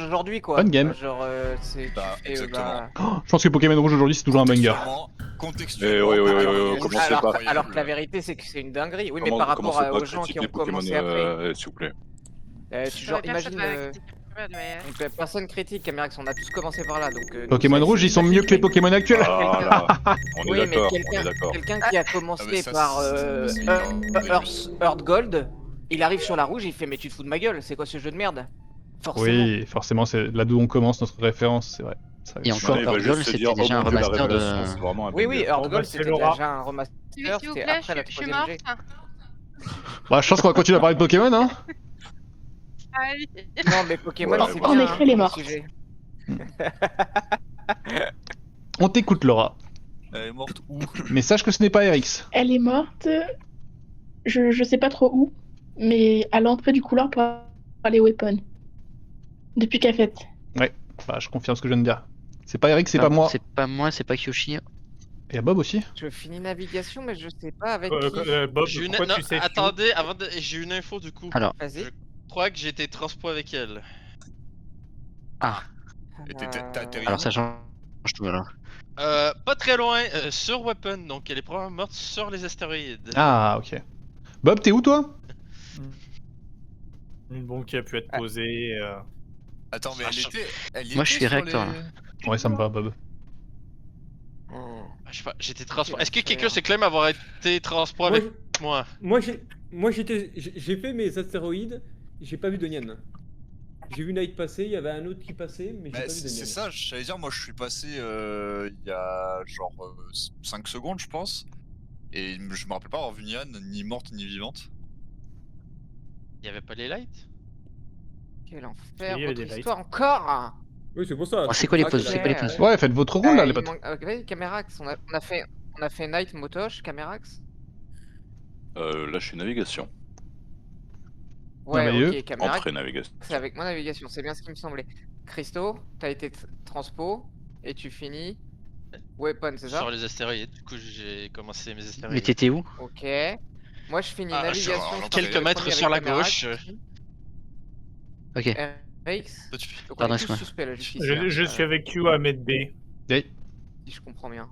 aujourd'hui quoi. Bonne game. Genre c'est exactement. Je pense que Pokémon Rouge aujourd'hui c'est toujours un banger. Contextuellement, oui, commencez pas. alors que la vérité c'est que c'est une dinguerie. Oui mais Comment- par rapport commencez pas à aux gens qui critiquer ont les Pokémon, commencé après. s'il vous plaît. Genre imagine... personne critique Camérax, on a tous commencé par là donc... Pokémon Rouge ils sont mieux que les Pokémon actuels. Ah là, on Oui est mais d'accord, on est d'accord. quelqu'un qui a commencé ça, par c'est- Earth Gold, il arrive sur la rouge, il fait mais tu te fous de ma gueule, c'est quoi ce jeu de merde? Forcément. Oui, forcément c'est là d'où on commence notre référence, c'est vrai. Ça- Et encore, Ouais, il va Earth juste Gold, se c'était dire, déjà oh un mon Dieu, la remaster de... révélation, c'est vraiment un Oui banger. Earth bah, Gold c'est c'était Laura. déjà un remaster, c'était après la Je suis troisième morte. G. Bah je pense qu'on va continuer à parler de Pokémon hein. Ah oui. Non mais Pokémon Ouais, c'est en bien effet, elle est comme morte. sujet. On t'écoute Laura. Elle est morte où? Mais sache que ce n'est pas Erix. Elle est morte, je sais pas trop où, mais à l'entrée du couloir pour aller au weapon. Depuis Cafette. Bah je confirme ce que je viens de dire. C'est pas Erix, c'est Non, pas moi. C'est pas moi, c'est pas Kyoshi. Et à Bob aussi. Je finis navigation mais je sais pas avec qui. Bob, J'ai une... pourquoi non, tu sais attendez, j'ai une info du coup. Alors, Vas-y. Je crois que j'ai été transpo avec elle. Et t'as atterri alors où? ça change tout alors. Pas très loin, sur Weapon, donc elle est probablement morte sur les astéroïdes. Ah ok. Bob t'es où toi? Bon, qui a pu être posé. Attends, mais elle Moi, je était suis sur réacteur, les- Ouais ça me va Bob. Je sais pas, j'étais transpo. Ok, Est-ce que quelqu'un faire. se claime avoir été transpo avec moi? Moi j'ai fait mes astéroïdes, j'ai pas vu de Nian. J'ai vu Night passer, il y avait un autre qui passait, mais j'ai Bah, pas vu de c'est Nian. ça, j'allais dire, moi je suis passé il y a genre 5 secondes, je pense. Et je me rappelle pas avoir vu Nian, ni morte ni vivante. Il y avait pas les lights? Quel enfer, Il y avait votre des lights. histoire encore. Oui, c'est pour ça. Oh, c'est quoi les Ok, pauses? C'est quoi les pauses? Ouais faites votre rôle là les Il potes. manque- ok, Camérax, on a fait Night Motosh, Camérax. Là, je suis navigation. Ouais, Merveilleux. ok, Camérax. Entrée navigation. C'est avec moi navigation, c'est bien ce qui me semblait. Christo, t'as été transpo et tu finis Weapon, c'est ça? Sur les astéroïdes, du coup j'ai commencé mes Mais astéroïdes. t'étais où? Ok. Moi je finis Ah, navigation. je suis je quelques fais le mètres premier sur avec la Camérax. gauche. Ok. RX. Toi, tu- Donc on est Pardon, tous excuse-moi. suspects là, jusqu'ici, Je hein. suis avec Q à Med B. Hey. Si je comprends bien.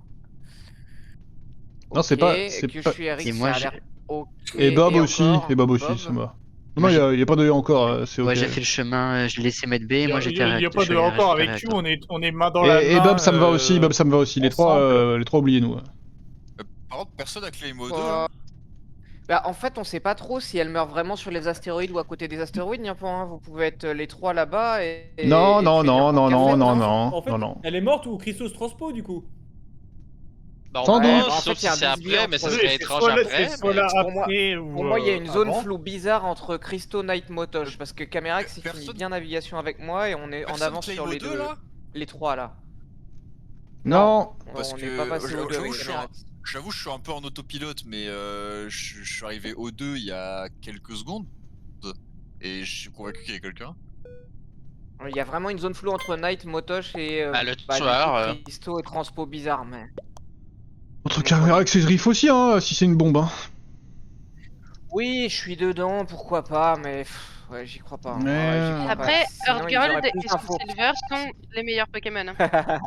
Non, c'est Ok, pas- que c'est je pas- suis RX, Et moi, ça a l'air ok. Et Bob aussi, encore, et Bob aussi, Bob. ça me va. Non, il y a pas de encore, c'est ok. Ouais, j'ai fait le chemin, je l'ai laissé mettre B, Il moi y j'étais a pas de encore avec Q, on est main dans la main. Et Bob ça me va aussi, Bob ça me va aussi. Les trois ensemble. oubliez-nous. Par contre, personne a Claimo 2. Euh, Bah en fait on sait pas trop si elle meurt vraiment sur les astéroïdes ou à côté des astéroïdes, Niapan, hein. Vous pouvez être les trois là-bas et... Non, et non, puis non, non, Niapan non, Café, non, hein. non, En fait, non, non. elle est morte ou Christos transpo du coup? Bah, Sans on doute. pense, En sauf fait, il y a si c'est un bisbille après, mais ça entre- serait C'est étrange soit là- après. c'est soit mais- là pour moi- après ou. Pour moi il y a une zone avant. floue bizarre entre Christo Night Motosh parce que Camérax il finit Personne- bien navigation avec moi et on est en Personne avance sur Claimo les 2 deux, là? les trois là. Non, Parce on que n'est pas passé aux deux j'avoue, avec je suis Camérax. J'avoue, je suis un peu en autopilote, mais je suis arrivé au 2 il y a quelques secondes. Et je suis convaincu qu'il y a quelqu'un. Il y a vraiment une zone floue entre Night, Motosh et Bah, le du tueur, coup, Christo et Transpo bizarre mais... votre caméra accessoire aussi, hein, si c'est une bombe. Hein. Oui, je suis dedans, pourquoi pas, mais ouais, j'y crois pas. hein. Mais- Ouais, j'y crois Après, pas. Sinon, Earth ils auraient Gold plus et Soul d'infos. Silver sont les meilleurs Pokémon. Hein.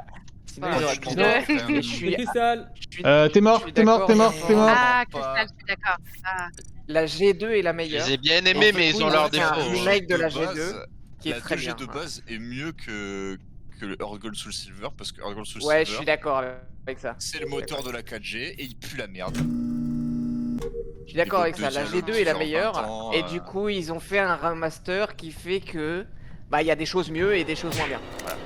Sinon, Ouais, ils auraient je plus pense d'infos. pas. Et je suis... Cristal. je suis- T'es mort, je suis t'es mort, d'accord, t'es mort, mais- t'es mort. Ah, pas. Cristal, je suis d'accord. Ah. La G2 est la Je meilleure. les ai bien Et aimés, du mais coup, ils ont ils leurs ont fait un défauts. remake de la base- G2 qui est la très 2G bien. de base est mieux que le Earth Gold Soul Silver parce que Earth Gold Soul Ouais, je Silver suis d'accord avec ça. c'est le moteur de la 4G et il pue la merde. Je suis d'accord Il avec faut ça. La deuxième, G2 est la genre meilleure. 20 ans, Et du coup, ils ont fait un remaster qui fait que bah il y a des choses mieux et des choses moins bien. Voilà.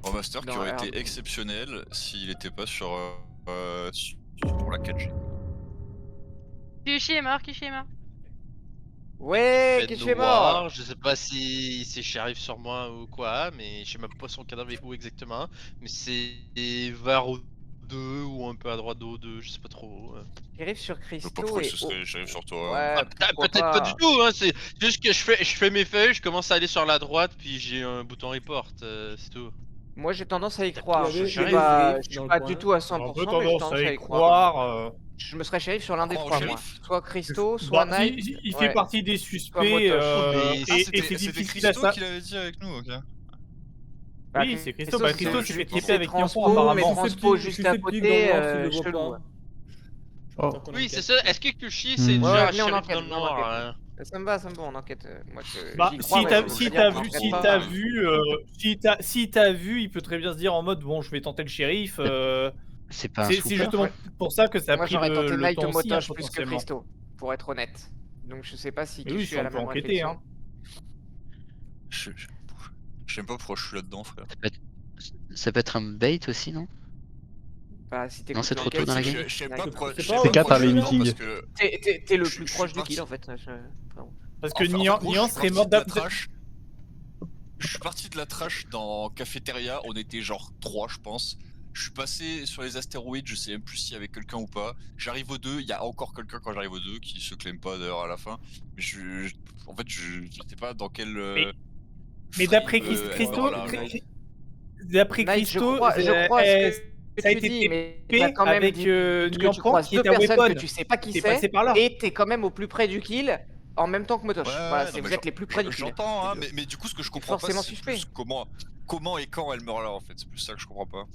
Remaster qui Dans aurait Earth été Gold. exceptionnel s'il n'était pas pour la 4G. Kishi est mort, Kishi est mort. Ouais, Fête qu'est-ce que tu fais noire, mort? je sais pas si c'est shérif sur moi ou quoi, mais je sais même pas son cadavre est où exactement. Mais c'est vers O2 ou un peu à droite de O2, je sais pas trop. J'arrive sur Je sais Christo pas pourquoi et... ce serait j'arrive sur toi. Ouais, Ah, pourquoi peut-être pas du tout, hein, c'est juste que je fais mes feuilles, je commence à aller sur la droite, puis j'ai un bouton report, c'est tout. Moi j'ai tendance à y croire. Il y avait Je suis des pas, shérifs je suis dans le pas coin. du tout à On 100%, peut mais j'ai tendance tendance à à y y croire. croire. Je me serais shérif sur l'un des Croire au trois, moi. shérif Soit Christo, soit Bah, Night. il ouais. fait partie des suspects Motosh. et Ah, c'est difficile à Christo savoir. qui l'avait dit avec nous, ok. Bah, Oui, c'est Christo. Bah, Christo s'est fait tripper c'est avec Niampon, Transpo, mais apparemment. Transpo Je suis juste à sceptique côté, dans le noir, s'il le voit chelou. pas. Oh. Attends qu'on Oui, enquête. c'est ça. Est-ce que Kushi, c'est Hmm. déjà Ouais, un venez, on shérif enquête, dans le on noir enquête. hein. Ça me va, on enquête. Moi, Bah, j'y crois, si mais t'as je veux si dire, t'as j'en vu, enquête si pas. t'as vu, si t'as vu, il peut très bien se dire en mode bon, je vais tenter le shérif. C'est pas un C'est swooper. justement pour ça que ça a Moi, pris j'aurais tenté le Knight temps au aussi, hein, motoche plus que potentiellement. Christo, pour être honnête. Donc je sais pas si Mais oui, Kishu si a on la peut même enquêter, réflexion. hein. Je sais pas pourquoi je suis là-dedans, frère. Ça peut être un bait aussi, non? Bah, si t'es Non, c'est trop tôt dans la game. Je sais Knight. pas pourquoi C'est je pas sais un pas pourquoi je suis meeting. là-dedans, parce que T'es le Je plus suis proche du parti. kill en fait. Parce que en Nian gros, Nian je suis serait parti mort de la d'après. trash. Je suis parti de la trash dans Cafétéria, on était genre 3 je pense. Je suis passé sur les astéroïdes, je sais même plus s'il y avait quelqu'un ou pas. J'arrive aux 2, il y a encore quelqu'un quand j'arrive aux 2 qui se claime pas d'ailleurs à la fin. Mais en fait je sais pas dans quel Mais d'après frame, Christo, voilà, d'après Knight, Christo, je crois ce que ça a tu été dis, mais TP t'as quand même avec dit que tu Niampan croises qui deux est à personnes Weapon. que tu sais pas qui T'es passé c'est, par là. et t'es quand même au plus près du kill en même temps que Motosh. Ouais, Voilà, non, mais vous êtes les plus près du kill. J'entends, hein, mais du coup, ce que je comprends Forcément pas, c'est suspect. plus comment et quand elle meurt là, en fait. C'est plus ça que je comprends pas.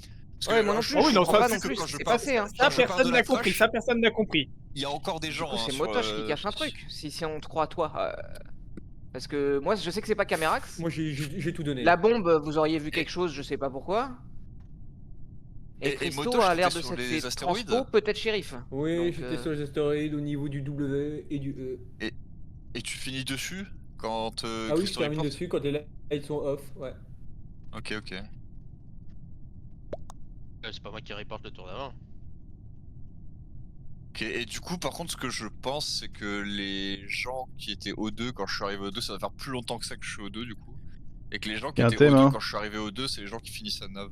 Parce Ouais, que, moi non je plus, Ah oui, je non, comprends ça, pas c'est non que plus quand ce je qui s'est parle- passé. Hein. Ça, je parle personne de la n'a compris. trash. Ça, personne n'a compris. Il y a encore des gens. Du coup, c'est hein, Motosh sur, qui cache un truc, si on te croit toi. Parce que moi, je sais que c'est pas Camerax. Moi j'ai tout donné. La bombe, vous auriez vu quelque chose, je sais pas pourquoi. Et Christo Motosh, a l'air t'étais de sur s'être les fait astéroïdes transpo, peut-être shérif. Oui, Donc, j'étais sur les astéroïdes au niveau du W et du E. Et tu finis dessus quand Ah oui, je Christo termine reporte. dessus quand les lights sont off, ouais. Ok, ok. C'est pas moi qui reporte le tour d'avant. Ok, et du coup, par contre, ce que je pense, c'est que les gens qui étaient au 2 quand je suis arrivé au 2, ça va faire plus longtemps que ça que je suis au 2 du coup. Et que les gens qui Y a un étaient thème, au 2 hein. quand je suis arrivé au 2, c'est les gens qui finissent à Nav.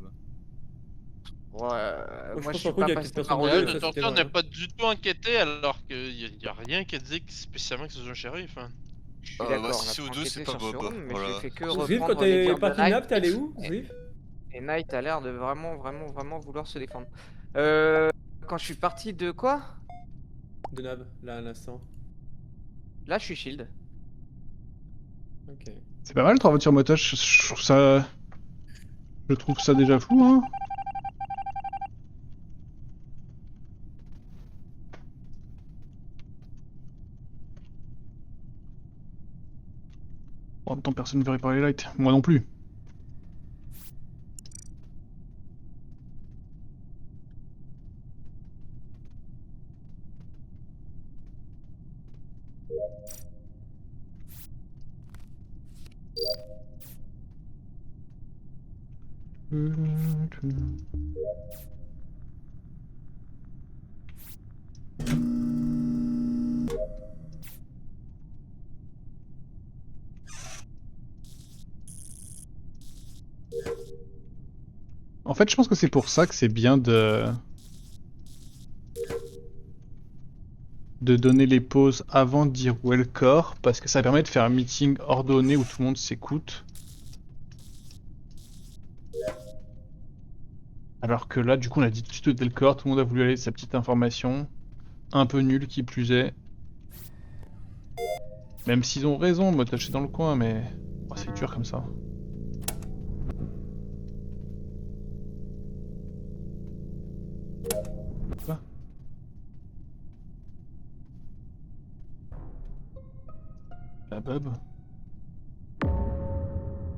Ouais, je moi pense je suis par contre, pas il y a passé peut-être par personne eux. derrière, ça, Attention, c'était on n'a vrai. pas du tout enquêté alors qu'il y a rien qui dit spécialement que c'est un shérif. Hein. Je suis Bah, d'accord, si on a c'est pas au 2, enquêté c'est pas sur Bob. Showroom, mais Voilà. j'ai fait que Zwift, quand reprendre les t'es dires de parti Knight. nap, t'es allé où, Zwift? Et Knight a l'air de vraiment vouloir se défendre. Quand je suis parti de quoi? De Nab, là à l'instant. Là je suis shield. Ok. C'est pas mal 3 voitures motoches, je trouve ça... Je trouve ça déjà fou, hein. En même temps, personne ne veut réparer les lights. Moi non plus. En fait, je pense que c'est pour ça que c'est bien de donner les pauses avant de dire où est le corps, parce que ça permet de faire un meeting ordonné où tout le monde s'écoute. Alors que là, du coup, on a dit tout de suite où était le corps, tout le monde a voulu aller sa petite information. Un peu nulle qui plus est. Même s'ils ont raison, Motosh est dans le coin, mais oh, c'est dur comme ça. Quoi? La Bob?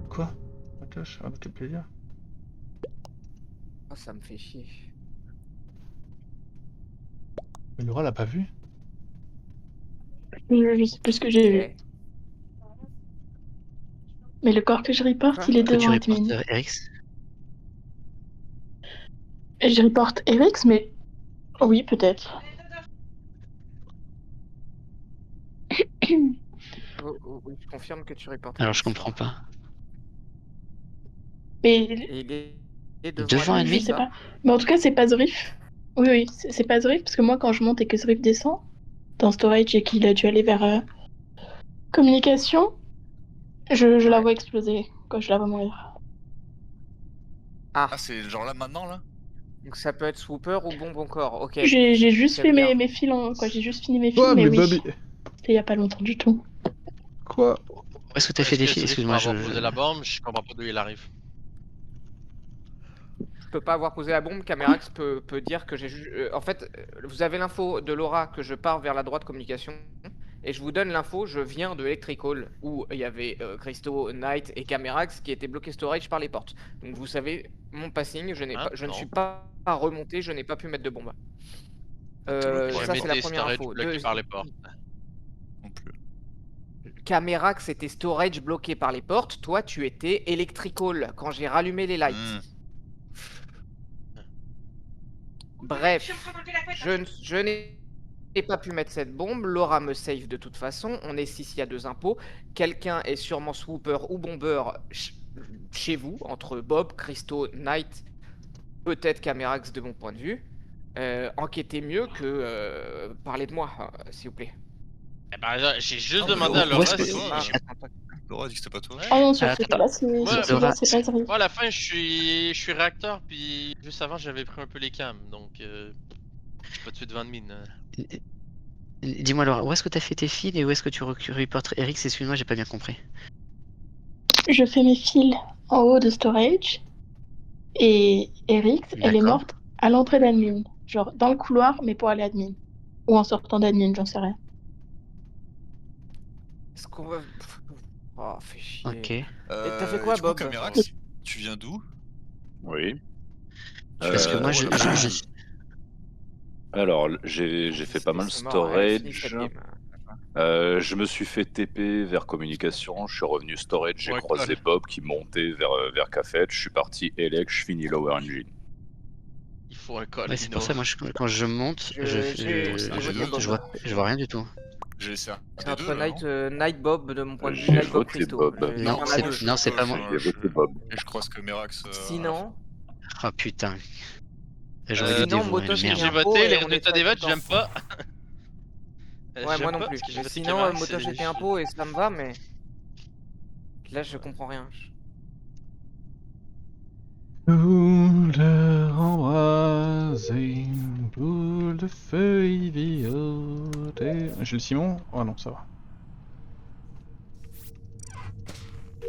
Quoi? Motosh, avec quel plaisir? Oh, ça me fait chier. Mais Laura l'a pas vu? Je sais plus ce que j'ai vu. Ok. Mais le corps que je reporte, Quoi? il est Que tu devant reportes admin. RX? Et je reporte Erix, mais... Oui, peut-être. Oui, je confirme que tu reportes. Alors je comprends pas. Mais Et il est Devant admin, je admin? sais ça pas. Mais en tout cas, c'est pas Zrif. Oui, oui, c'est pas Zrif, parce que moi, quand je monte et que Zrif descend, dans storage et qu'il a dû aller vers communication, je la vois exploser quand je la vois mourir. Ah, Ah, c'est genre là maintenant là? donc ça peut être Swooper ou Bonbon Corps, ok. J'ai juste c'est fait bien. mes fils, quoi, j'ai juste fini mes fils, Quoi, mais mais oui, Bobby? c'était il y a pas longtemps du tout. Quoi? Où est-ce que t'as fait des fils? Excuse-moi, Avoir posé la bombe, je comprends pas d'où il arrive. peux pas avoir posé la bombe. Camerax peut dire que en fait, vous avez l'info de Laura que je pars vers la droite communication. Et je vous donne l'info, je viens de Electrical, où il y avait Christo, Knight et Camerax qui étaient bloqués storage par les portes. Donc vous savez, mon passing, je ne suis pas remonté, je n'ai pas pu mettre de bombe. Ça c'est la première info. Bloqué par les portes. Non plus. Camerax était storage bloqué par les portes, toi tu étais Electrical quand j'ai rallumé les lights. Bref, je n'ai pas pu mettre cette bombe, Laura me save de toute façon, on est 6, il y a 2 impôts, quelqu'un est sûrement swooper ou bomber chez vous, entre Bob, Christo, Knight, peut-être Camerax de mon point de vue. Enquêtez mieux que parler de moi, s'il vous plaît. Eh ben, j'ai juste demandé à Laura si... Laura a dit que c'était pas toi. Oh non, sur Attends. celui-là, c'est pas Zrif. Moi, à la fin, je suis réacteur, puis juste avant, j'avais pris un peu les cams, donc je suis pas dessus devant de mine. Dis-moi Laura, où est-ce que t'as fait tes fils et où est-ce que tu reportes Eric? Excuse-moi, j'ai pas bien compris. Je fais mes fils en haut de storage. Et Eric, elle est D'accord. morte à l'entrée d'admin. Genre dans le couloir, mais pour aller admin. Ou en sortant d'admin, j'en sais rien. Est-ce qu'on va... Oh, fais chier. Ok. t'as fait quoi, du coup, Bob? Camerax, tu viens d'où? Oui. Parce que moi, Alors, j'ai fait pas mal C'est mort, ouais, fini storage. cette game. Je me suis fait TP vers communication, je suis revenu storage, j'ai Ouais, croisé allez. Bob qui montait vers Cafet, je suis parti Elec, je finis Lower Engine. Il faut un call. ouais, c'est pour ça, moi, quand je monte, je vois rien du tout. J'ai laissé un C'est des entre deux, là, Knight, non Night Bob de mon point de vue, J'ai Night Bob voté Christo. Bob. Il y Non, en a c'est- deux. non, c'est pas moi. J'ai voté Bob. Et je croise Camerax. Sinon, Oh putain. J'aurais dû sinon, dévorer, Moto, merde. J'ai un pot voté, et les on résultats est des votes, dans- j'aime pas. Ouais, moi non plus. Parce que j'ai voté Sinon, Camerax, Moto c'est- j'étais un pot et ça me va, mais là je comprends rien. Couleur embrasée, boule de feuilles violées. J'ai le Simon? Oh non, ça va.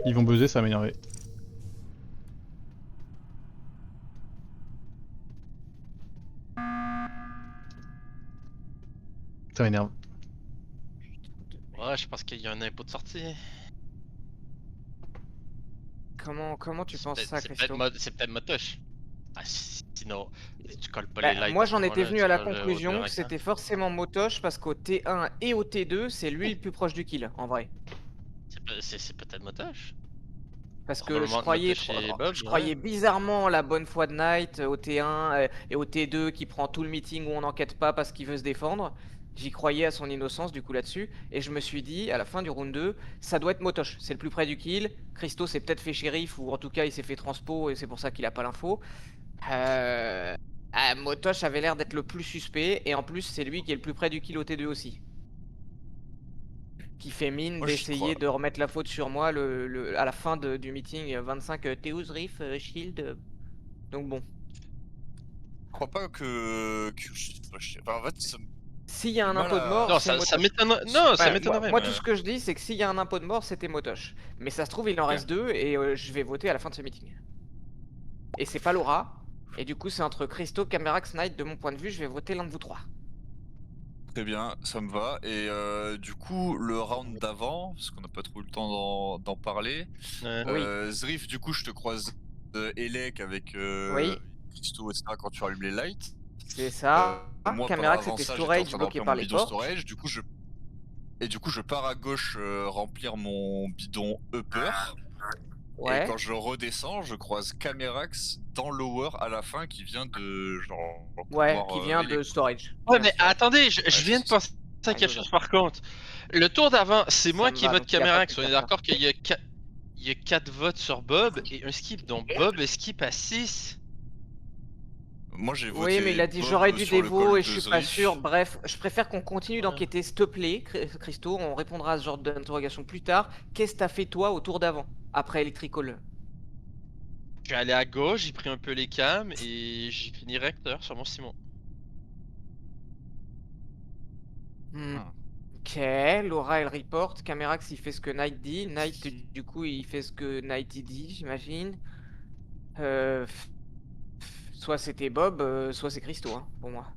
Ils vont buzzer, ça va m'énerver. Ça m'énerve. Ouais, je pense qu'il y a un impôt de sortie. Comment tu penses ça, C'est Christo? peut-être Motoche. Ah, sinon, tu colles pas Bah, les lights. moi à ce j'en étais moment-là, venu tu à la colles au conclusion que direct, hein. c'était forcément Motoche parce qu'au T1 et au T2 c'est lui le plus proche du kill en vrai. C'est peut-être Motoche. Parce que Probablement Motoche et Bob, je ouais. croyais bizarrement la bonne foi de Knight au T1 et au T2 qui prend tout le meeting où on n'enquête pas parce qu'il veut se défendre. J'y croyais à son innocence du coup là-dessus et je me suis dit à la fin du round 2 ça doit être Motoche, c'est le plus près du kill. Christo s'est peut-être fait shérif ou en tout cas il s'est fait transpo et c'est pour ça qu'il a pas l'info. Motoche avait l'air d'être le plus suspect et en plus c'est lui qui est le plus près du kill au T2 aussi. Qui fait mine Moi, j'y d'essayer crois. de remettre la faute sur moi à la fin du meeting 25 Théos Riff Shield. Donc bon. Je crois pas que. Enfin, en fait, ça me- S'il y a un Mal impôt de à- mort, Non, c'est ça Motoche. m'étonnerait. Non, ça Ouais, m'étonnerait. moi mais- tout ce que je dis c'est que s'il y a un impôt de mort c'était Motoche. Mais ça se trouve il en reste 2 et je vais voter à la fin de ce meeting. Et c'est pas Laura. Et du coup c'est entre Christo, Camerax, Knight de mon point de vue je vais voter l'un de vous trois. Très bien, ça me va. Et du coup, le round d'avant, parce qu'on n'a pas trop eu le temps d'en parler. Ouais. Oui. Zrif, du coup, je te croise Elec avec Oui. Christo, etc. quand tu rallumes les lights. C'est ça. Moi, Camerax pendant c'était ça, j'étais en storage train de bloqué remplir par mon les bidon portes. storage. Du coup, je pars à gauche remplir mon bidon upper. Ouais. Et quand je redescends, je croise Camerax dans lower à la fin qui vient de genre. Ouais, pouvoir, qui vient Elec. de storage. Ouais, Bien mais sûr. attendez, je viens de penser à quelque chose par contre. Le tour d'avant, c'est moi me qui va, vote donc y a pas Camerax. de On est faire. d'accord qu'il y a 4 votes sur Bob et un skip. Donc Bob est skip à 6. Moi, j'ai voté. Oui, mais il a dit Bob j'aurais dû sur le dévo call et de je suis pas Zrif. sûr. Bref, je préfère qu'on continue Ouais. d'enquêter, s'il te plaît, Christo. On répondra à ce genre d'interrogation plus tard. Qu'est-ce que t'as fait toi au tour d'avant, après Electrical? Je suis allé à gauche, j'ai pris un peu les cams et j'ai fini réacteur sur mon Simon. Ah. Ok, Laura elle report, Camerax il fait ce que Knight dit, Knight du coup il fait ce que Knight il dit j'imagine. Soit c'était Bob, soit c'est Christo, hein, pour moi.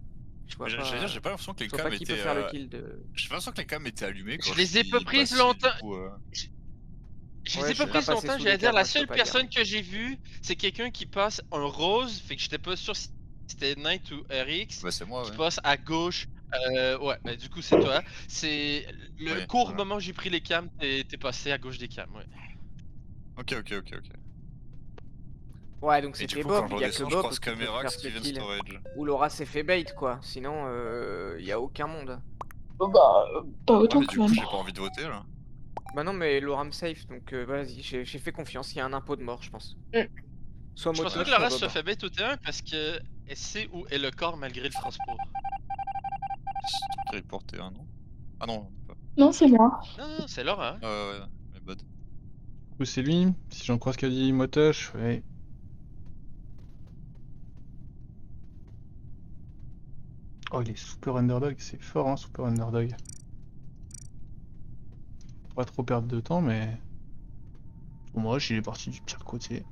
Je vois J'allais pas, dire, j'ai pas l'impression que les je vois pas cams qui peut étaient. faire le kill de. J'ai pas l'impression que les cams étaient allumées. Je les ai peu prises longtemps. Je les Ouais, ai je pas suis pas prises passé longtemps, sous j'allais les dire, cams, la moi, je peux seule pas dire. personne que j'ai vue, c'est quelqu'un qui passe un rose, fait que j'étais pas sûr si c'était Knight ou RX, Bah, c'est moi, qui ouais. passe à gauche. Ouais, bah du coup c'est toi. C'est le Oui, court voilà. moment où j'ai pris les cams, t'es passé à gauche des cams, ouais. Ok. Ouais, donc Et du c'était coup, Bob, quand je il y a que redescends, je Bob croise qui peut faire Camérax ce qui vient kill. storage. Ou Laura s'est fait bait, quoi. Sinon, il y a aucun monde. Pas Ouais, autant mais quand du coup, même. j'ai pas envie de voter là. Bah non, mais Laura me safe, donc vas-y, j'ai fait confiance. Il y a un impôt de mort, je pense. Mm. Soit Je pense pas Motoche, que la soit race se Bob. fait bête au T1 parce que elle sait où est le corps malgré le transport. C'est toi qui reporté un, non? Ah non, pas. Non, c'est moi. Non, c'est Laura. Hein. Ouais, mais bad. Du coup, c'est lui. Si j'en crois ce qu'a dit Motoche, ouais. Oh, il est super underdog, c'est fort, hein, super underdog. Pas trop perdre de temps, mais. Pour moi, il est parti du pire côté.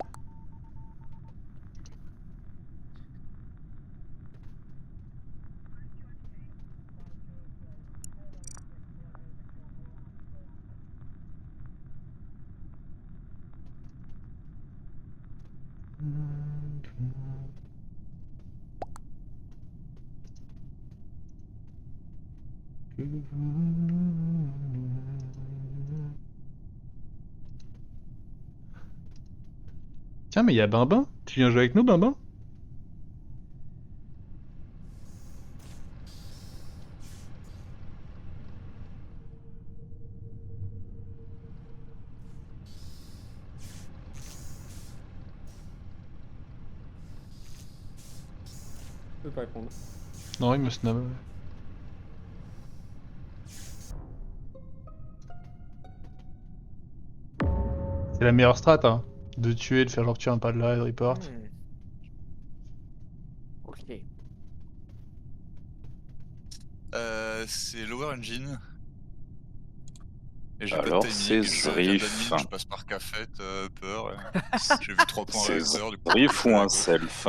Tiens, mais il y a Bimbin. Tu viens jouer avec nous, Bimbin? Je peux pas répondre. Non, il me snab. C'est la meilleure strat, hein. De tuer, de faire genre que tu viens pas de là et de report. Ok. C'est Lower Engine. Et j'ai Alors, pas de c'est timing, je viens Zriff. d'admin, je passe par Cafet, peur. J'ai vu 3 points C'est réacteurs, du coup. Zriff je vais ou à un gauche. self?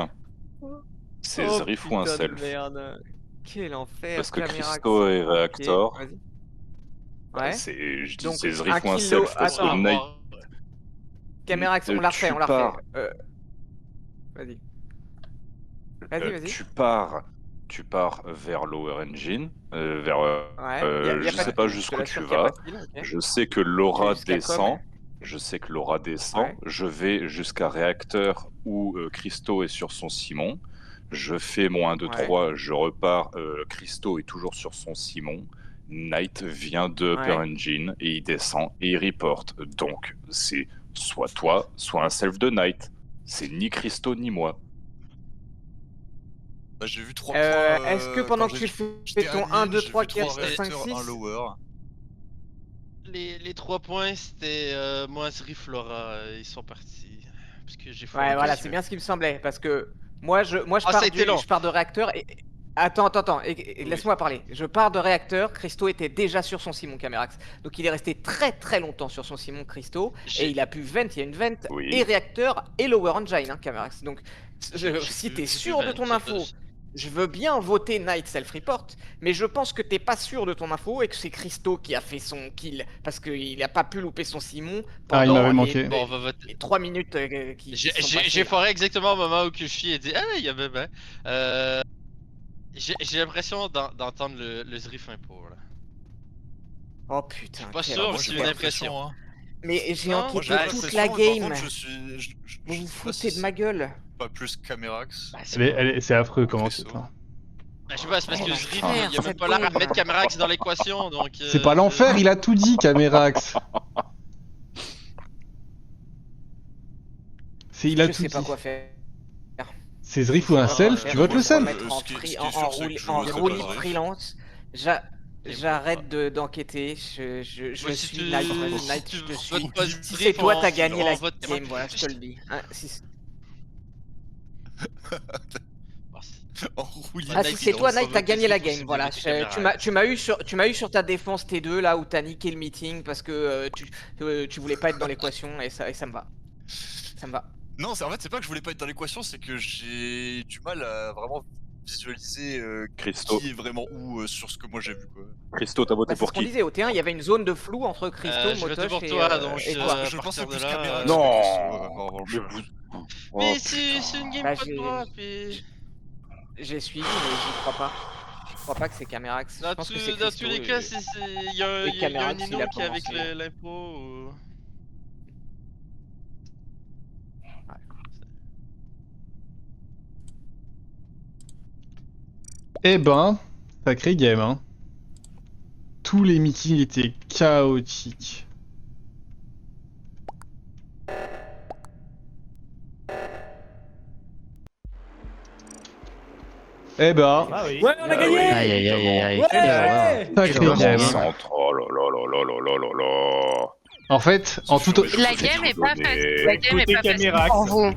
C'est Oh, Zriff ou un putain de self? merde. Quel enfer. Parce que Camérax. Christo est Ok, réacteur. vas-y. Bah, Ouais. je dis Donc, c'est un Zriff ou un kill self low- parce attends, que Knight. Camérax, on la refait, Tu on la pars. refait. Vas-y. Vas-y. Tu pars vers Lower Engine, vers. Ouais, Je sais pas jusqu'où tu vas. Je sais que Laura jusqu'à descend. com. Je sais que Laura descend. Ouais. Je vais jusqu'à réacteur où Christo est sur son Simon. Je fais mon 1, 2, Ouais. 3. Je repars. Christo est toujours sur son Simon. Knight vient de Ouais. Upper Engine et il descend et il reporte. Donc c'est soit toi, soit un self de Knight. C'est ni Christo ni moi. Bah, j'ai vu 3 points. Est-ce que pendant quand que tu j'étais fais ton admin, 1, 2, j'ai 3, vu 3 4, 5, réacteurs, 6 un lower. Les 3 points, c'était moi, Zriff, Laura, ils sont partis. Parce que j'ai fait Ouais, voilà, c'est bien ce qui me semblait. Parce que moi, je Ah, ça a été long. je pars de réacteur et. Attends, et Oui. laisse-moi parler. Je pars de réacteur, Christo était déjà sur son Simon Camérax. Donc il est resté très longtemps sur son Simon Christo. Et il a pu vent, il y a une vent, Oui. et réacteur, et Lower Engine, hein, Camérax. Donc J'ai si pu- t'es j'ai pu sûr de vent, ton j'ai info, pas- je veux bien voter Night Self-Report, mais je pense que t'es pas sûr de ton info et que c'est Christo qui a fait son kill. Parce qu'il a pas pu louper son Simon Ah, il pendant m'avait manqué. Bon, on va voter. les 3 minutes qui sont J'ai passées, là. foiré exactement au moment où Kushi a dit ah, il y a bébé. J'ai l'impression d'entendre le Zriff un peu là. Oh putain, Je suis pas quel sûr, Moi, c'est j'ai une pas impression. l'impression, hein. Mais j'ai Non, Moi, enquêté j'ai pas toute l'impression, la mais par game. contre, je suis. Je Vous vous sais pas foutez si de ma gueule. c'est pas plus Camérax. Bah, C'est affreux comment Christo. c'est. Hein. Bah, je sais pas, c'est parce Oh, que l'enfer, Zriff, il y a même cette pas l'air à bombe. remettre Camérax dans l'équation, donc. C'est pas l'enfer, il a tout dit, Camérax. Il a Je tout sais pas dit. quoi faire. C'est Zriff ou un self, tu votes le self. Mettre en Ce qui est free- sûr, en c'est que je en voterai roulis pas Zriff. freelance. J'arrête d'enquêter. Je Moi, si suis tu- Night, si je tu te votes suis. pas Si Zriff, c'est toi, t'as on- gagné on la vote game, voilà, je te le dis. Hein, Oh, En roulis. Ah, si c'est toi, Night, t'as gagné la game, c'est voilà. des caméras. Tu m'as eu sur ta défense T2 là où t'as niqué le meeting parce que tu voulais pas être dans l'équation et ça me va. Ça me va. Non, en fait, c'est pas que je voulais pas être dans l'équation, c'est que j'ai du mal à vraiment visualiser Christo. qui est vraiment où sur ce que moi j'ai vu, quoi. Christo, t'as voté Bah, c'est pour ce qu'on qui? disait au T1, il y avait une zone de flou entre Christo, Je votais Motosh pour et, toi, donc, et je toi. pense- Je à pensais partir plus de là, caméra. Non. En revanche. Oh, Mais putain. c'est une game Bah, pas de j'ai- drop et... J'ai suivi, mais j'y crois pas. Je crois pas que c'est Camerax. Je Dans, pense que tous- c'est dans Christo. tous les cas, il y a, et y a un Camerax, il Nino a qui est avec commencé. l'info. Ou... Eh ben, sacré game, hein. Tous les meetings étaient chaotiques. Eh ben, Ah oui. Ouais, on a gagné. Aïe aïe aïe aïe. Ouais, Quelle horreur. sacré Quelle horreur, game. ce Centre. Oh là là là là là là là là. En fait, en tout... La game est pas facile. La game est Côté pas facile caméra. pour vous.